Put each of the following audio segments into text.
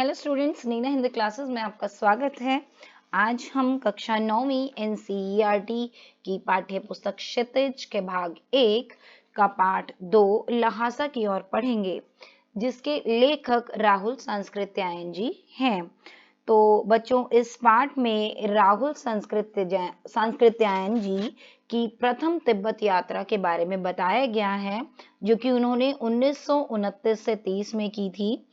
Hello students, Neena Hindi classes में आपका स्वागत है। आज हम कक्षा 9वीं एनसीईआरटी की पाठ्य पुस्तक क्षितिज के भाग 1 का पाठ 2 ल्हासा की ओर पढ़ेंगे, जिसके लेखक राहुल सांस्कृत्यायन जी हैं। तो बच्चों, इस पाठ में राहुल सांस्कृत्यायन जी की प्रथम तिब्बत यात्रा के बारे में बताया गया है, जो कि उन्होंने 1929 से 30 में की थी।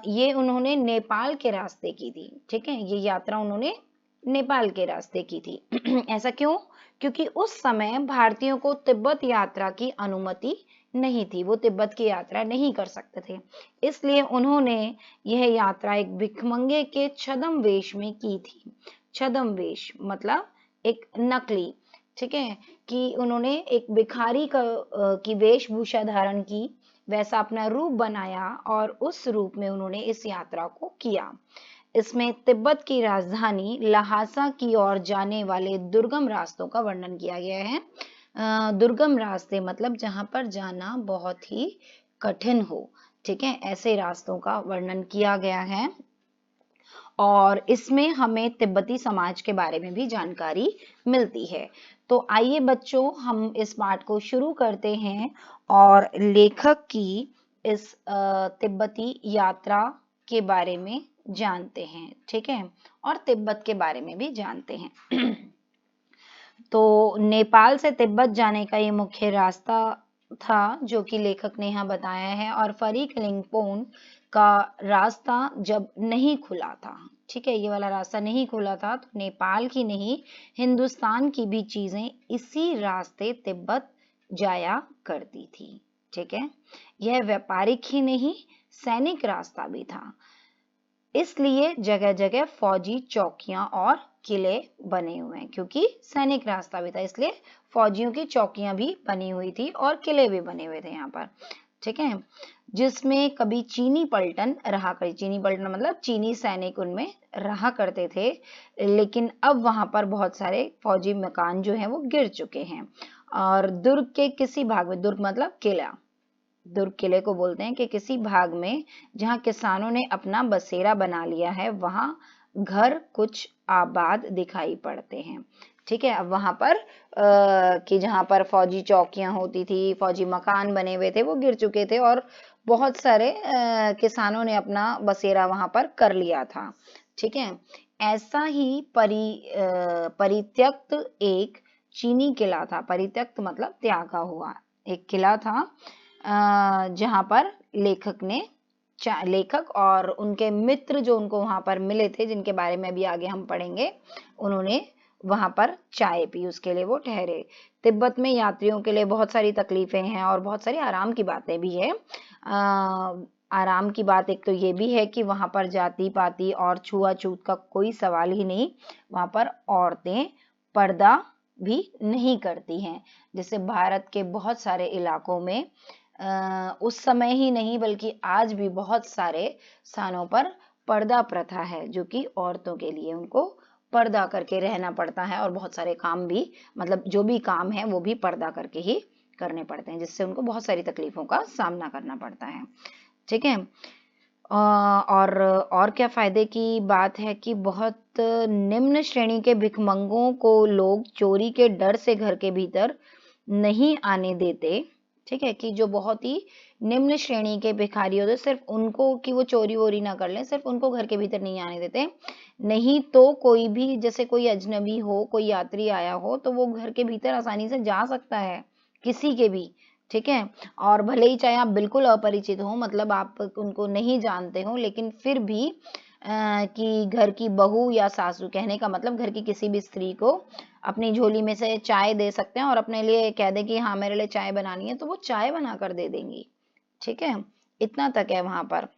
ये उन्होंने नेपाल के रास्ते की थी। ठीक है, ये यात्रा उन्होंने नेपाल के रास्ते की थी। ऐसा क्यों? क्योंकि उस समय भारतीयों को तिब्बत यात्रा की अनुमति नहीं थी, वो तिब्बत की यात्रा नहीं कर सकते थे। इसलिए उन्होंने यह यात्रा एक भिखमंगे के छद्म वेश में की थी। छद्म वेश मतलब एक नकली, ठीक है, कि उन्होंने एक भिखारी की वेशभूषा धारण की, वैसा अपना रूप बनाया और उस रूप में उन्होंने इस यात्रा को किया। इसमें तिब्बत की राजधानी ल्हासा की ओर जाने वाले दुर्गम रास्तों का वर्णन किया गया है। दुर्गम रास्ते मतलब जहां पर जाना बहुत ही कठिन हो, ठीक है, ऐसे रास्तों का वर्णन किया गया है। और इसमें हमें तिब्बती समाज के बारे में भी जानकारी मिलती है। तो आइए बच्चों, हम इस पाठ को शुरू करते हैं और लेखक की इस तिब्बती यात्रा के बारे में जानते हैं, ठीक है, और तिब्बत के बारे में भी जानते हैं। तो नेपाल से तिब्बत जाने का ये मुख्य रास्ता था, जो कि लेखक ने यहाँ बताया है। और फरीकलिंगपोन का रास्ता जब नहीं खुला था, ठीक है, ये वाला रास्ता नहीं खुला था, तो नेपाल की नहीं, हिंदुस्तान की भी चीजें इसी रास्ते तिब्बत जाया करती थी। ठीक है, यह व्यापारिक ही नहीं, सैनिक रास्ता भी था। इसलिए जगह जगह फौजी चौकियां और किले बने हुए हैं, क्योंकि सैनिक रास्ता भी था, इसलिए फौजियों की चौकियां भी बनी हुई थी और किले भी बने हुए थे यहाँ पर। ठीक है, जिसमें कभी चीनी पलटन रहा करती, चीनी पलटन मतलब चीनी सैनिक उनमें रहा करते थे, लेकिन अब वहां पर बहुत सारे फौजी मकान जो हैं वो गिर चुके हैं। और दुर्ग के किसी भाग में, दुर्ग मतलब किला, दुर्ग किले को बोलते हैं, कि किसी भाग में जहां किसानों ने अपना बसेरा बना लिया है, वहां घर कुछ आबाद दिखाई पड़ते हैं। ठीक है, अब वहां पर कि जहां पर फौजी चौकियां होती थी, फौजी मकान बने हुए थे, वो गिर चुके थे और बहुत सारे किसानों ने अपना बसेरा वहां पर कर लिया था। ठीक है, ऐसा ही परित्यक्त एक चीनी किला था। परित्यक्त मतलब त्यागा हुआ एक किला था, जहां पर लेखक और उनके मित्र जो उनको वहां पर मिले थे, जिनके बारे में अभी आगे हम पढ़ेंगे, उन्होंने वहां पर चाय पी, उसके लिए वो ठहरे। तिब्बत में यात्रियों के लिए बहुत सारी तकलीफें हैं और बहुत सारी आराम की बातें भी है। आराम की बात एक तो ये भी है कि वहां पर जाति पाति और छुआछूत का कोई सवाल ही नहीं। वहां पर औरतें पर्दा भी नहीं करती हैं, जैसे भारत के बहुत सारे इलाकों में उस समय ही नहीं बल्कि आज भी बहुत सारे स्थानों पर पर्दा प्रथा है, जो कि औरतों के लिए उनको पर्दा करके रहना पड़ता है और बहुत सारे काम भी, मतलब जो भी काम है वो भी पर्दा करके ही करने पड़ते हैं, जिससे उनको बहुत सारी तकलीफों का सामना करना पड़ता है। ठीक है, और क्या फायदे की बात है कि बहुत निम्न श्रेणी के भिखमंगों को लोग चोरी के डर से घर के भीतर नहीं आने देते। ठीक है, कि जो बहुत ही निम्न श्रेणी के भिखारी होते, सिर्फ उनको, कि वो चोरी वोरी ना कर लें, सिर्फ उनको घर के भीतर नहीं आने देते। नहीं तो कोई भी, जैसे कोई अजनबी हो, कोई यात्री आया हो, तो वो घर के भीतर आसानी से जा सकता है, किसी के भी। ठीक है, और भले ही चाहे आप बिल्कुल अपरिचित हो, मतलब आप उनको नहीं जानते हो, लेकिन फिर भी कि घर की बहू या सासू, कहने का मतलब घर की किसी भी स्त्री को अपनी झोली में से चाय दे सकते हैं और अपने लिए कह दें कि हाँ मेरे लिए चाय बनानी है, तो वो चाय बना कर दे देंगी। ठीक है, इतना तक है वहां पर।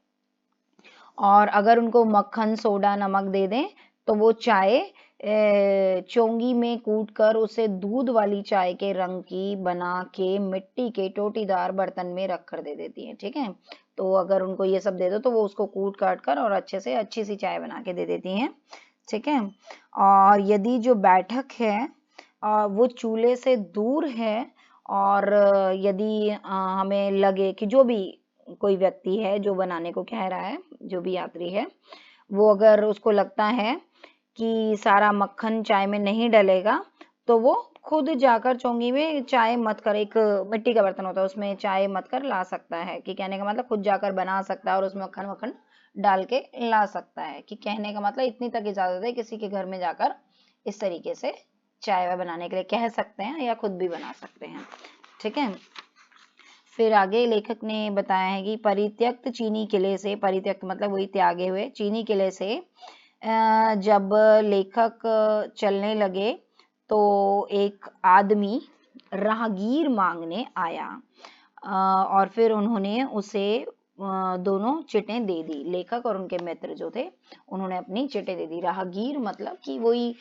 और अगर उनको मक्खन सोडा नमक दे दें, तो वो चाय चोंगी में कूट कर उसे दूध वाली चाय के रंग की बना के मिट्टी के टोटीदार बर्तन में रख कर दे देती है। ठीक है, तो अगर उनको ये सब दे दो तो वो उसको कूट काट कर और अच्छे से अच्छी सी चाय बना के दे देती हैं। ठीक है, और यदि जो बैठक है वो चूल्हे से दूर है, और यदि हमें लगे कि जो भी कोई व्यक्ति है जो बनाने को कह रहा है, जो भी यात्री है, वो अगर उसको लगता है कि सारा मक्खन चाय में नहीं डलेगा तो वो खुद जाकर चौंगी में चाय मथ कर, एक मिट्टी का बर्तन होता है उसमें चाय मथ कर ला सकता है। कि कहने का मतलब खुद जाकर बना सकता है और उसमें मक्खन वक्खन डाल के ला सकता है। कि कहने का मतलब इतनी तक इजाजत है किसी के घर में जाकर इस तरीके से चाय वाय बनाने के लिए कह सकते हैं या खुद भी बना सकते हैं। ठीक है। फिर आगे लेखक ने बताया है कि परित्यक्त चीनी किले से, परित्यक्त मतलब वही त्यागे हुए, चीनी किले से जब लेखक चलने लगे तो एक आदमी राहगीर मांगने आया और फिर उन्होंने उसे दोनों चिटें दे दी। लेखक और उनके मित्र जो थे उन्होंने अपनी चिटें दे दी। राहगीर मतलब कि वही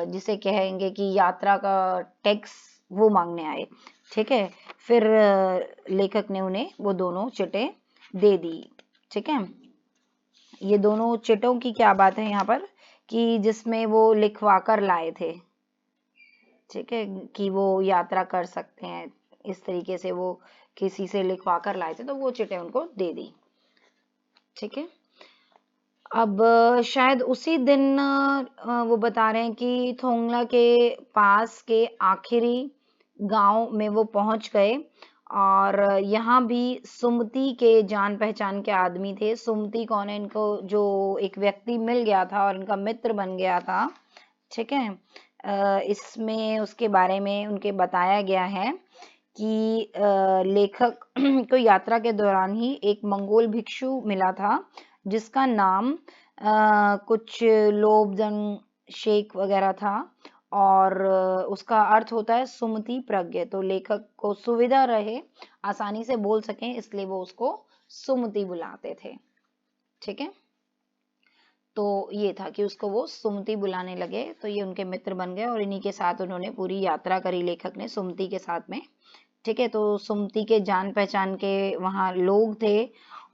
जिसे कहेंगे कि यात्रा का टैक्स वो मांगने आए। ठीक है। फिर लेखक ने उन्हें वो दोनों चिटें दे दी। ठीक है। ये दोनों चिटों की क्या बात है यहाँ पर कि जिसमें वो लिखवा कर लाए थे। ठीक है। कि वो यात्रा कर सकते हैं, इस तरीके से वो किसी से लिखवा कर लाए थे तो वो चिटें उनको दे दी। ठीक है। अब शायद उसी दिन वो बता रहे हैं कि थोंगला के पास के आखिरी गांव में वो पहुंच गए और यहाँ भी सुमति के जान पहचान के आदमी थे। सुमति कौन है? इनको जो एक व्यक्ति मिल गया था और इनका मित्र बन गया था। ठीक है। इसमें उसके बारे में उनके बताया गया है कि लेखक को यात्रा के दौरान ही एक मंगोल भिक्षु मिला था जिसका नाम कुछ लोब्जंग शेख वगैरह था और उसका अर्थ होता है सुमति प्रज्ञ। तो लेखक को सुविधा रहे, आसानी से बोल सकें, इसलिए वो उसको सुमति बुलाते थे। ठीक है। तो ये था कि उसको वो सुमति बुलाने लगे तो ये उनके मित्र बन गए और इन्हीं के साथ उन्होंने पूरी यात्रा करी, लेखक ने सुमति के साथ में। ठीक है। तो सुमति के जान पहचान के वहाँ लोग थे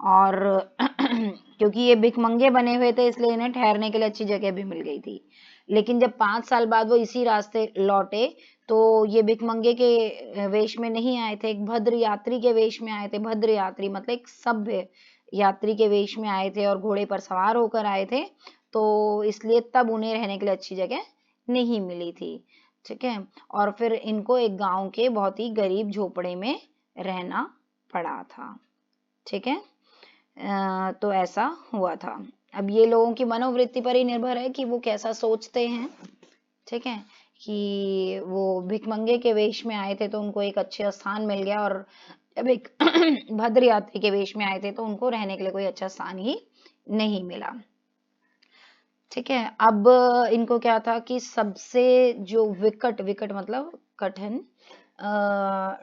और क्योंकि ये भिखमंगे बने हुए थे इसलिए इन्हें ठहरने के लिए अच्छी जगह भी मिल गई थी। लेकिन जब 5 साल बाद वो इसी रास्ते लौटे तो ये भिखमंगे के वेश में नहीं आए थे, एक भद्र यात्री के वेश में आए थे। भद्र यात्री मतलब एक सभ्य यात्री के वेश में आए थे और घोड़े पर सवार होकर आए थे, तो इसलिए तब उन्हें रहने के लिए अच्छी जगह नहीं मिली थी। ठीक है। और फिर इनको एक गांव के बहुत ही गरीब झोपड़े में रहना पड़ा था। ठीक है। तो ऐसा हुआ था। अब ये लोगों की मनोवृत्ति पर ही निर्भर है कि वो कैसा सोचते हैं। ठीक है। कि वो भिखमंगे के वेश में आए थे तो उनको एक अच्छे स्थान मिल गया और जब एक भद्र यात्री के वेश में आए थे तो उनको रहने के लिए कोई अच्छा स्थान ही नहीं मिला। ठीक है। अब इनको क्या था कि सबसे जो विकट, विकट मतलब कठिन,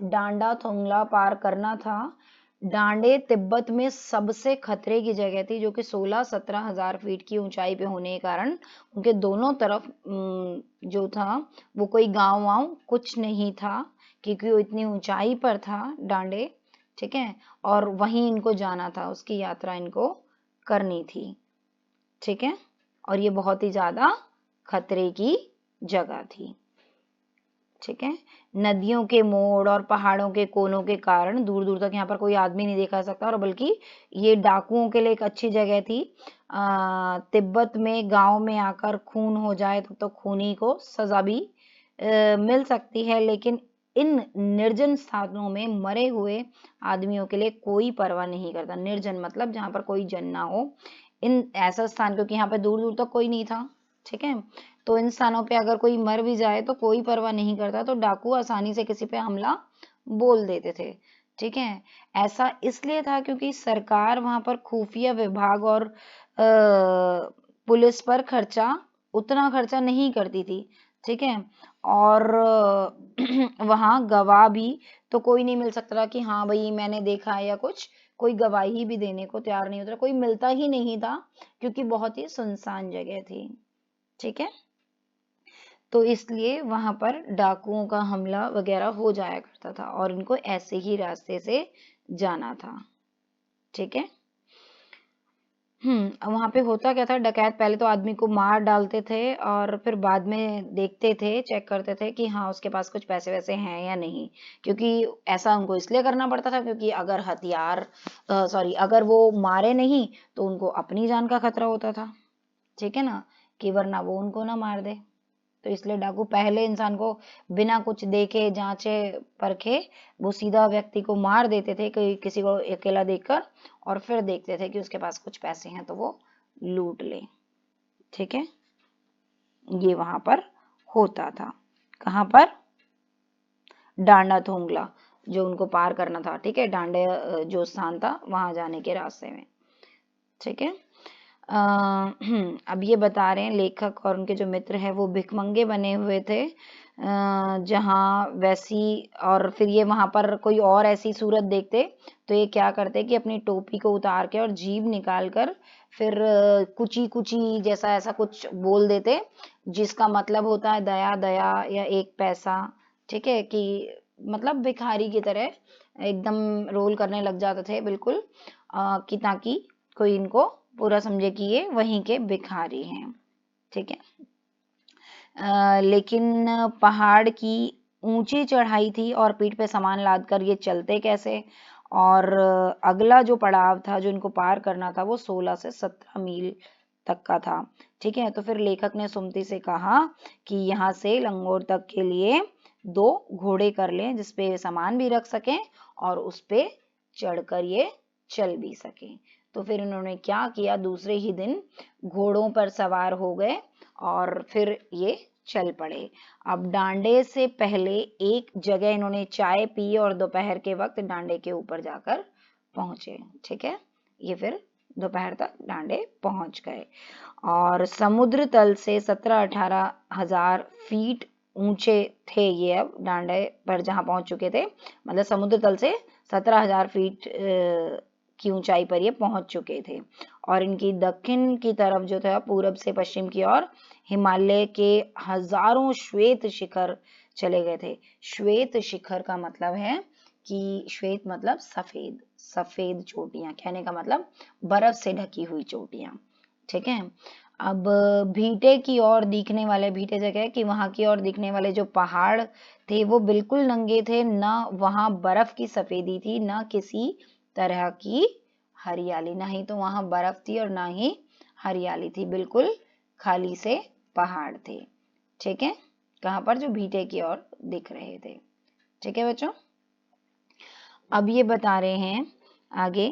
डांडा थोंगला पार करना था। डांडे तिब्बत में सबसे खतरे की जगह थी जो कि 16-17 हजार फीट की ऊंचाई पे होने के कारण उनके दोनों तरफ जो था वो कोई गांव वाँव कुछ नहीं था क्योंकि वो इतनी ऊंचाई पर था डांडे। ठीक है। और वहीं इनको जाना था, उसकी यात्रा इनको करनी थी। ठीक है। और ये बहुत ही ज्यादा खतरे की जगह थी। ठीक है। नदियों के मोड़ और पहाड़ों के कोनों के कारण दूर दूर तक यहाँ पर कोई आदमी नहीं देखा सकता और बल्कि ये डाकुओं के लिए एक अच्छी जगह थी। तिब्बत में गांव में आकर खून हो जाए तो खूनी को सजा भी मिल सकती है, लेकिन इन निर्जन स्थानों में मरे हुए आदमियों के लिए कोई परवाह नहीं करता। निर्जन मतलब जहाँ पर कोई जन ना हो, इन ऐसा स्थान, क्योंकि यहाँ पे दूर दूर तक कोई नहीं था। ठीक है। तो इन स्थानों पे अगर कोई मर भी जाए तो कोई परवाह नहीं करता, तो डाकू आसानी से किसी पे हमला बोल देते थे। ठीक है। ऐसा इसलिए था क्योंकि सरकार वहां पर खुफिया विभाग और पुलिस पर उतना खर्चा नहीं करती थी। ठीक है। और वहां गवाह भी तो कोई नहीं मिल सकता था कि हाँ भाई मैंने देखा है या कुछ, कोई गवाही भी देने को तैयार नहीं होता, कोई मिलता ही नहीं था क्योंकि बहुत ही सुनसान जगह थी। ठीक है। तो इसलिए वहां पर डाकुओं का हमला वगैरह हो जाया करता था और इनको ऐसे ही रास्ते से जाना था। ठीक है। वहां पे होता क्या था, डकैत पहले तो आदमी को मार डालते थे और फिर बाद में देखते थे, चेक करते थे कि हाँ उसके पास कुछ पैसे वैसे हैं या नहीं। क्योंकि ऐसा उनको इसलिए करना पड़ता था क्योंकि अगर अगर वो मारे नहीं तो उनको अपनी जान का खतरा होता था, ठीक है ना, कि वरना वो उनको ना मार दे। तो इसलिए डाकू पहले इंसान को बिना कुछ देखे जांचे परखे वो सीधा व्यक्ति को मार देते थे, किसी को अकेला देखकर, और फिर देखते थे कि उसके पास कुछ पैसे हैं तो वो लूट ले। ठीक है, ये वहां पर होता था। कहां पर? डांडा थोंगला, जो उनको पार करना था। ठीक है, डांडे जो स्थान था वहां जाने के रास्ते में। ठीक है, अब ये बता रहे हैं लेखक और उनके जो मित्र हैं वो भिखमंगे बने हुए थे, जहाँ वैसी, और फिर ये वहां पर कोई और ऐसी सूरत देखते तो ये क्या करते कि अपनी टोपी को उतार के और जीभ निकाल कर फिर कुची कुची जैसा ऐसा कुछ बोल देते, जिसका मतलब होता है दया दया या एक पैसा। ठीक है, कि मतलब भिखारी की तरह एकदम रोल करने लग जाते थे बिल्कुल, कि ताकि कोई इनको पूरा समझे कि ये वहीं के भिखारी हैं। ठीक है, लेकिन पहाड़ की ऊंची चढ़ाई थी और पीठ पे सामान लाद कर ये चलते कैसे? और अगला जो पड़ाव था जो इनको पार करना था वो 16 से 17 मील तक का था। ठीक है, तो फिर लेखक ने सुमति से कहा कि यहाँ से लंगोर तक के लिए 2 घोड़े कर लें जिसपे सामान भी रख सकें और उस पे चढ़कर ये चल भी सके। तो फिर उन्होंने क्या किया, दूसरे ही दिन घोड़ों पर सवार हो गए और फिर ये चल पड़े। अब डांडे से पहले एक जगह इन्होंने चाय पी और दोपहर के वक्त डांडे के ऊपर जाकर पहुंचे। ठीक है, ये फिर दोपहर तक डांडे पहुंच गए और समुद्र तल से 17-18 हजार फीट ऊंचे थे ये। अब डांडे पर जहां पहुंच चुके थे, मतलब समुद्र तल से 17,000 फीट की ऊंचाई पर ये पहुंच चुके थे। और इनकी दक्षिण की तरफ जो था, पूरब से पश्चिम की ओर हिमालय के हजारों श्वेत शिखर चले गए थे। श्वेत शिखर का मतलब है कि श्वेत मतलब सफेद, सफेद चोटियां, कहने का मतलब बर्फ से ढकी हुई चोटियां। ठीक है, अब भीटे की ओर दिखने वाले, भीटे जगह कि वहां की ओर दिखने वाले जो पहाड़ थे वो बिल्कुल नंगे थे, ना वहां बर्फ की सफेदी थी, ना किसी तरह की हरियाली, ना ही तो वहां बर्फ थी और ना ही हरियाली थी, बिल्कुल खाली से पहाड़ थे। ठीक है, कहां पर? जो भीटे की ओर दिख रहे थे। ठीक है बच्चों, अब ये बता रहे हैं आगे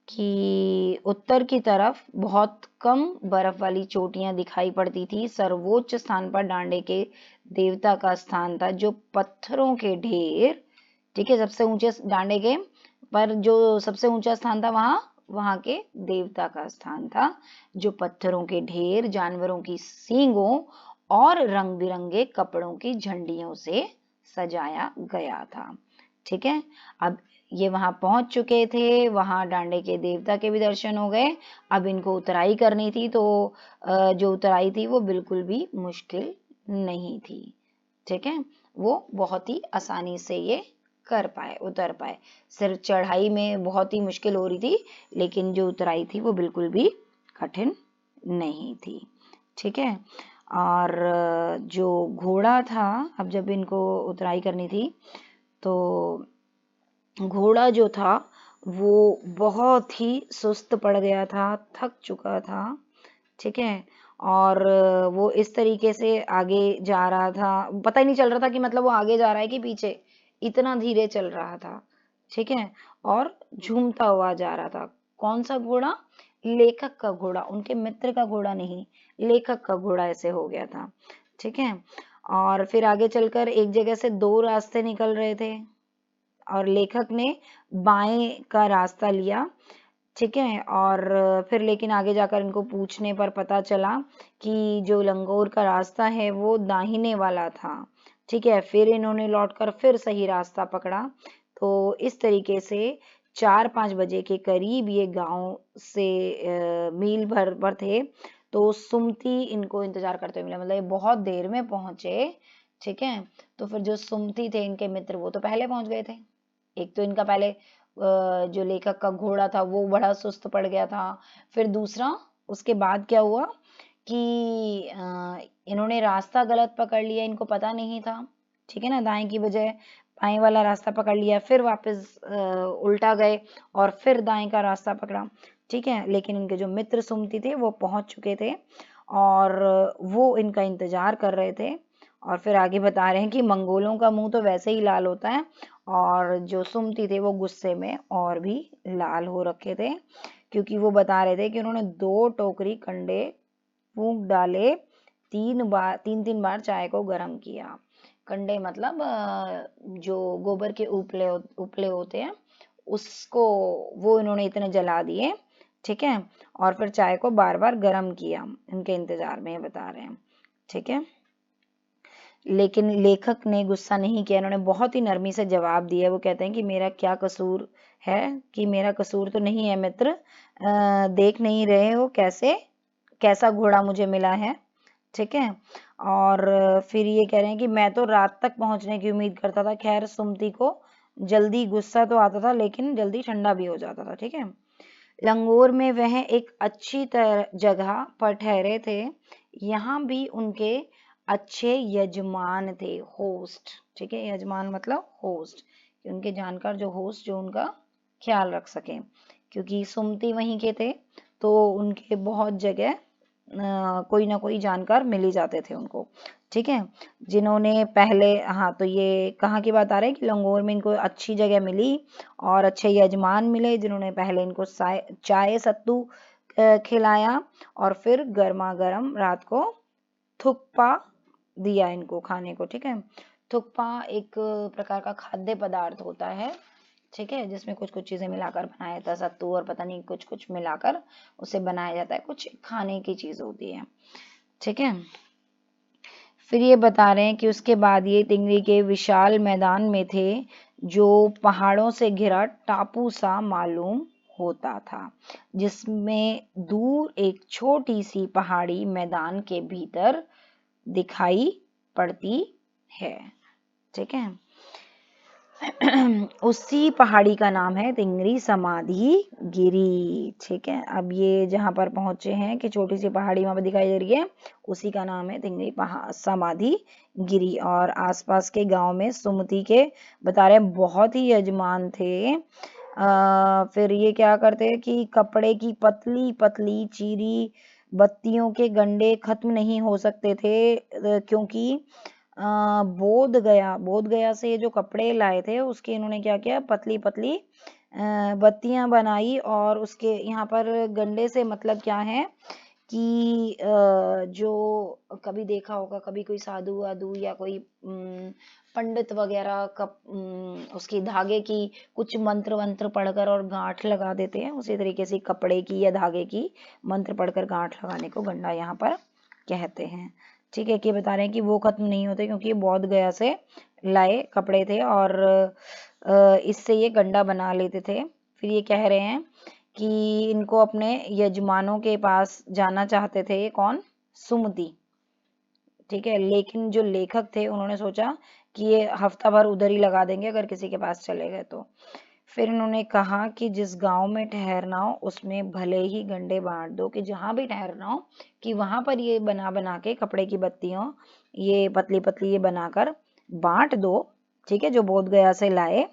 कि उत्तर की तरफ बहुत कम बर्फ वाली चोटियां दिखाई पड़ती थी। सर्वोच्च स्थान पर डांडे के देवता का स्थान था, जो पत्थरों के ढेर, ठीक है, सबसे ऊंचे डांडे के पर जो सबसे ऊंचा स्थान था वहां के देवता का स्थान था, जो पत्थरों के ढेर, जानवरों की सींगों और रंग बिरंगे कपड़ों की झंडियों से सजाया गया था। ठीक है, अब ये वहां पहुंच चुके थे, वहां डांडे के देवता के भी दर्शन हो गए। अब इनको उतराई करनी थी, तो जो उतराई थी वो बिल्कुल भी मुश्किल नहीं थी। ठीक है, वो बहुत ही आसानी से ये कर पाए, उतर पाए। सिर्फ चढ़ाई में बहुत ही मुश्किल हो रही थी, लेकिन जो उतराई थी वो बिल्कुल भी कठिन नहीं थी। ठीक है, और जो घोड़ा था, अब जब इनको उतराई करनी थी तो घोड़ा जो था वो बहुत ही सुस्त पड़ गया था, थक चुका था। ठीक है, और वो इस तरीके से आगे जा रहा था, पता ही नहीं चल रहा था कि मतलब वो आगे जा रहा है कि पीछे, इतना धीरे चल रहा था। ठीक है, और झूमता हुआ जा रहा था। कौन सा घोड़ा? लेखक का घोड़ा, उनके मित्र का घोड़ा नहीं, लेखक का घोड़ा ऐसे हो गया था। ठीक है, और फिर आगे चलकर एक जगह से 2 रास्ते निकल रहे थे और लेखक ने बाएं का रास्ता लिया। ठीक है, और फिर लेकिन आगे जाकर इनको पूछने पर पता चला कि जो लंगोर का रास्ता है वो दाहिने वाला था। ठीक है, फिर इन्होंने लौटकर फिर सही रास्ता पकड़ा। तो इस तरीके से 4-5 बजे के करीब ये गांव से मील भर पर थे, तो सुमति इनको इंतजार करते हुए मिला, मतलब ये बहुत देर में पहुंचे। ठीक है, तो फिर जो सुमति थे इनके मित्र वो तो पहले पहुंच गए थे। एक तो इनका पहले जो लेखक का घोड़ा था वो बड़ा सुस्त पड़ गया था। फिर दूसरा उसके बाद क्या हुआ कि इन्होंने रास्ता गलत पकड़ लिया, इनको पता नहीं था, ठीक है ना, दाएं की बजाय बाएं वाला रास्ता पकड़ लिया, फिर वापस उल्टा गए और फिर दाएं का रास्ता पकड़ा, ठीक है। लेकिन इनके जो मित्र सुमति थे वो पहुंच चुके थे और वो इनका इंतजार कर रहे थे। और फिर आगे बता रहे हैं कि मंगोलों का मुंह तो वैसे ही लाल होता है और जो सुमति थे वो गुस्से में और भी लाल हो रखे थे, क्योंकि वो बता रहे थे कि उन्होंने 2 टोकरी कंडे फूंक डाले, 3 बार चाय को गर्म किया। कंडे मतलब जो गोबर के उपले होते हैं उसको, वो इन्होंने इतने जला दिए, ठीक है। और फिर चाय को बार बार गर्म किया, इनके इंतजार में, ये बता रहे हैं, ठीक है। लेकिन लेखक ने गुस्सा नहीं किया, इन्होंने बहुत ही नरमी से जवाब दिया। वो कहते हैं कि मेरा क्या कसूर है, कि मेरा कसूर तो नहीं है मित्र, देख नहीं रहे हो कैसा घोड़ा मुझे मिला है, ठीक है। और फिर ये कह रहे हैं कि मैं तो रात तक पहुंचने की उम्मीद करता था। खैर सुमति को जल्दी गुस्सा तो आता था लेकिन जल्दी ठंडा भी हो जाता था, ठीक है। लंगोर में वह एक अच्छी जगह पर ठहरे थे, यहाँ भी उनके अच्छे यजमान थे, होस्ट, ठीक है। यजमान मतलब होस्ट, उनके जानकार जो होस्ट जो उनका ख्याल रख सके, क्योंकि सुमति वहीं के थे तो उनके बहुत जगह कोई ना कोई जानकार मिल ही जाते थे उनको, ठीक है। जिन्होंने पहले, हाँ, तो ये कहाँ की बात आ रही है कि लंगोर में इनको अच्छी जगह मिली और अच्छे यजमान मिले जिन्होंने पहले इनको चाय सत्तू खिलाया और फिर गर्मा गर्म रात को थुक्पा दिया इनको खाने को, ठीक है। थुक्पा एक प्रकार का खाद्य पदार्थ होता है, ठीक है, जिसमें कुछ कुछ चीजें मिलाकर बनाया जाता है, सत्तू और पता नहीं कुछ कुछ मिलाकर उसे बनाया जाता है, कुछ खाने की चीज होती है, ठीक है। फिर ये बता रहे हैं कि उसके बाद ये तिंगरी के विशाल मैदान में थे जो पहाड़ों से घिरा टापू सा मालूम होता था, जिसमें दूर एक छोटी सी पहाड़ी मैदान के भीतर दिखाई पड़ती है, ठीक है। उसी पहाड़ी का नाम है तिंगरी समाधि गिरी, ठीक है। अब ये जहां पर पहुंचे हैं कि छोटी सी पहाड़ी वहां पर दिखाई दे रही है, उसी का नाम है तिंगरी समाधि गिरी। और आसपास के गांव में सुमति के बता रहे हैं बहुत ही यजमान थे। फिर ये क्या करते कि कपड़े की पतली पतली चीरी बत्तियों के गंडे खत्म नहीं हो सकते थे, क्योंकि बोध गया से ये जो कपड़े लाए थे उसके इन्होंने क्या किया, पतली पतली बत्तियां बनाई। और उसके यहाँ पर गंडे से मतलब क्या है कि जो कभी देखा होगा, कभी कोई साधु वाधु या कोई पंडित वगैरह उसकी धागे की कुछ मंत्र वंत्र पढ़कर और गांठ लगा देते हैं, उसी तरीके से कपड़े की या धागे की मंत्र पढ़कर गांठ लगाने को गंडा यहाँ पर कहते हैं, ठीक है। कि बता रहे हैं कि वो खत्म नहीं होते क्योंकि बोध गया से लाए कपड़े थे और इससे ये गंडा बना लेते थे। फिर ये कह रहे हैं कि इनको अपने यजमानों के पास जाना चाहते थे, ये कौन, सुमति, ठीक है। लेकिन जो लेखक थे उन्होंने सोचा कि ये हफ्ता भर उधर ही लगा देंगे अगर किसी के पास चले गए तो। फिर इन्होंने कहा कि जिस गांव में ठहरना हो उसमें भले ही गंडे बांट दो, कि जहां भी ठहरना हो कि वहां पर ये बना बना के कपड़े की बत्तियों ये पतली पतली ये बनाकर बांट दो, ठीक है, जो बोध गया से लाए,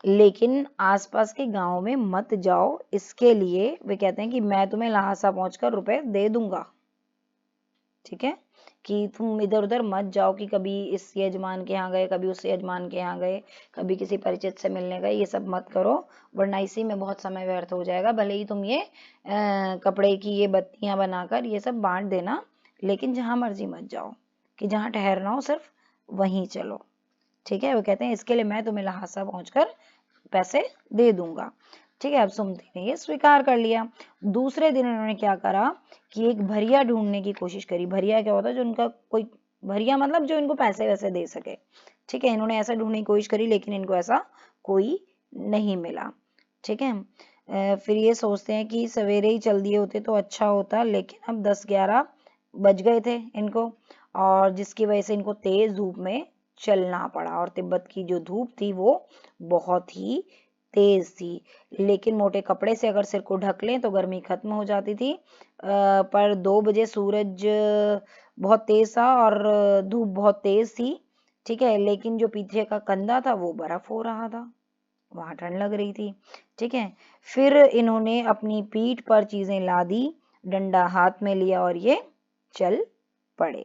लेकिन आसपास के गांव में मत जाओ। इसके लिए वे कहते हैं कि मैं तुम्हें लहासा पहुंचकर रुपए दे दूंगा, ठीक है, कि तुम इधर उधर मत जाओ कि कभी इस यजमान के यहाँ गए, कभी उस यजमान के यहाँ गए, कभी किसी परिचित से मिलने गए, ये सब मत करो, वरना इसी में बहुत समय व्यर्थ हो जाएगा। भले ही तुम ये कपड़े की ये बत्तियां बनाकर ये सब बांट देना, लेकिन जहां मर्जी मत जाओ, कि जहां ठहरना हो सिर्फ वहीं चलो, ठीक है। वो कहते हैं इसके लिए मैं तुम्हें लहासा पहुंचकर पैसे दे दूंगा, ठीक है। अब सुमति ने ये स्वीकार कर लिया। दूसरे दिन उन्होंने क्या करा कि एक भरिया ढूंढने की कोशिश करी। भरिया क्या होता है, जो उनका कोई, भरिया मतलब जो इनको पैसे वैसे दे सके, ठीक है। इन्होंने ऐसा ढूंढने की कोशिश करी लेकिन इनको ऐसा कोई नहीं मिला, ठीक है। फिर ये सोचते हैं कि सवेरे ही चल दिए होते तो अच्छा होता, लेकिन अब 10-11 बज गए थे इनको, और जिसकी वजह से इनको तेज धूप में चलना पड़ा और तिब्बत की जो धूप थी वो बहुत ही तेज थी। लेकिन मोटे कपड़े से अगर सिर को ढक लें तो गर्मी खत्म हो जाती थी। पर 2 बजे सूरज बहुत तेज था और धूप बहुत तेज थी, ठीक है, लेकिन जो पीछे का कंधा था वो बर्फ हो रहा था, वहां ठंड लग रही थी, ठीक है। फिर इन्होंने अपनी पीठ पर चीजें लादी, डंडा हाथ में लिया और ये चल पड़े,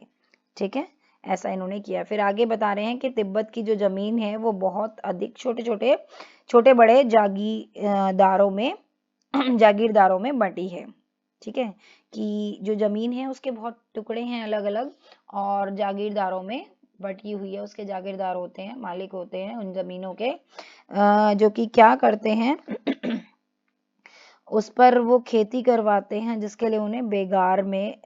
ठीक है। ऐसा इन्होंने किया। फिर आगे बता रहे हैं कि तिब्बत की जो जमीन है वो बहुत अधिक छोटे बड़े जागीरदारों में बटी है, ठीक है, कि जो जमीन है उसके बहुत टुकड़े हैं अलग अलग और जागीरदारों में बटी हुई है। उसके जागीरदार होते हैं, मालिक होते हैं उन जमीनों के, जो कि क्या करते हैं उस पर वो खेती करवाते हैं, जिसके लिए उन्हें बेगार में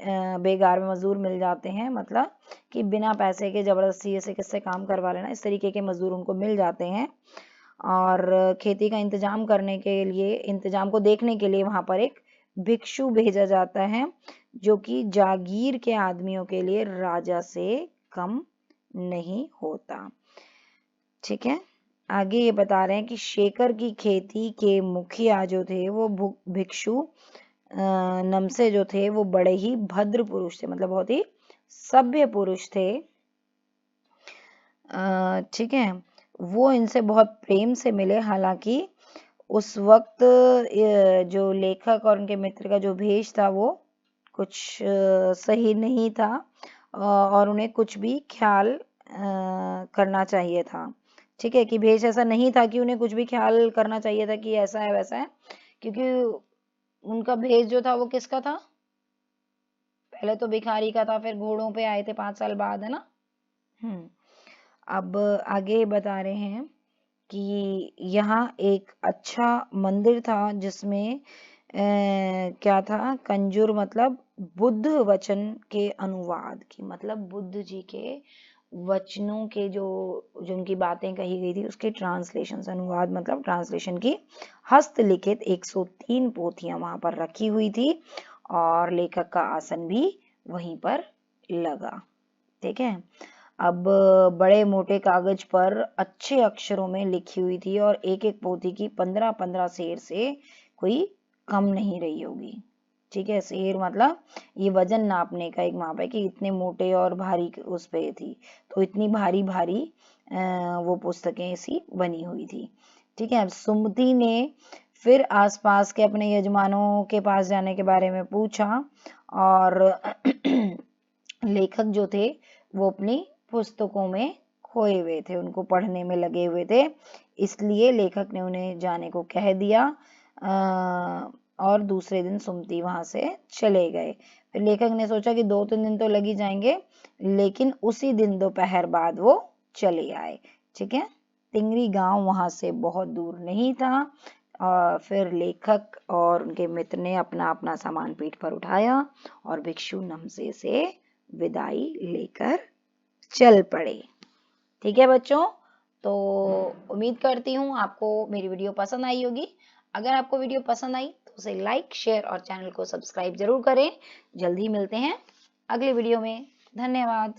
मजदूर मिल जाते हैं। मतलब कि बिना पैसे के जबरदस्ती ऐसे किससे काम करवा लेना, इस तरीके के मजदूर उनको मिल जाते हैं। और खेती का इंतजाम को देखने के लिए वहां पर एक भिक्षु भेजा जाता है, जो कि जागीर के आदमियों के लिए राजा से कम नहीं होता, ठीक है। आगे ये बता रहे हैं कि शेखर की खेती के मुखिया जो थे वो भिक्षु नमसे जो थे वो बड़े ही भद्र पुरुष थे, मतलब बहुत ही सभ्य पुरुष थे, ठीक है। वो इनसे बहुत प्रेम से मिले। हालांकि उस वक्त जो लेखक और उनके मित्र का जो भेष था वो कुछ सही नहीं था और उन्हें कुछ भी ख्याल करना चाहिए था, ठीक है, कि भेष ऐसा नहीं था कि उन्हें कुछ भी ख्याल करना चाहिए था कि ऐसा है वैसा है, क्योंकि उनका भेष जो था वो किसका था, पहले तो भिखारी का था, फिर घोड़ों पे आए थे 5 साल बाद, है ना। अब आगे बता रहे हैं कि यहाँ एक अच्छा मंदिर था जिसमें क्या था, कंजूर मतलब बुद्ध वचन के अनुवाद की, मतलब बुद्ध जी के वचनों के जो उनकी बातें कही गई थी उसके ट्रांसलेशन, अनुवाद मतलब ट्रांसलेशन की हस्तलिखित 103 पोथियां वहां पर रखी हुई थी और लेखक का आसन भी वहीं पर लगा, ठीक है। अब बड़े मोटे कागज पर अच्छे अक्षरों में लिखी हुई थी और एक एक पोथी की 15-15 सेर से कोई कम नहीं रही होगी, ठीक है। सेर मतलब ये वजन नापने का एक माप है कि इतने मोटे और भारी उस पे थी, तो इतनी भारी भारी वो पुस्तकें ऐसी बनी हुई थी, ठीक है। अब सुमति ने फिर आसपास के अपने यजमानों के पास जाने के बारे में पूछा और लेखक जो थे वो अपनी पुस्तकों में खोए हुए थे, उनको पढ़ने में लगे हुए थे, इसलिए लेखक ने उन्हें जाने को कह दिया और दूसरे दिन सुमति वहां से चले गए। फिर लेखक ने सोचा कि 2-3 दिन तो लग ही जाएंगे, लेकिन उसी दिन दोपहर बाद वो चले आए, ठीक है। तिंगरी गांव वहां से बहुत दूर नहीं था और फिर लेखक और उनके मित्र ने अपना अपना सामान पीठ पर उठाया और भिक्षु नमसे से विदाई लेकर चल पड़े, ठीक है बच्चों। तो उम्मीद करती हूँ आपको मेरी वीडियो पसंद आई होगी। अगर आपको वीडियो पसंद आई तो उसे लाइक, शेयर और चैनल को सब्सक्राइब जरूर करें। जल्दी मिलते हैं अगले वीडियो में। धन्यवाद।